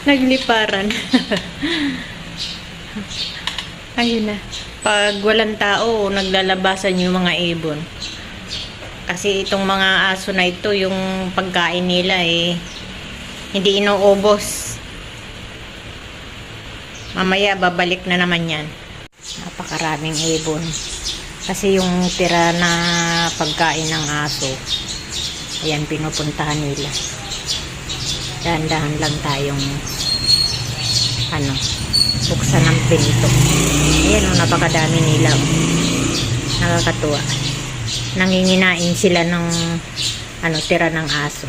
Nagliparan. Ayun na. Pag walang tao, naglalabasan yung mga ibon. Kasi itong mga aso na ito, yung pagkain nila hindi inuubos. Mamaya babalik na naman yan. Napakaraming ibon. Kasi yung tira na pagkain ng aso, ayan, pinupuntahan nila. Dahan-dahan lang tayong buksan ng pinto. Ayan, napakadami nila. Nakakatuwa. Nanginginain sila ng tira ng aso.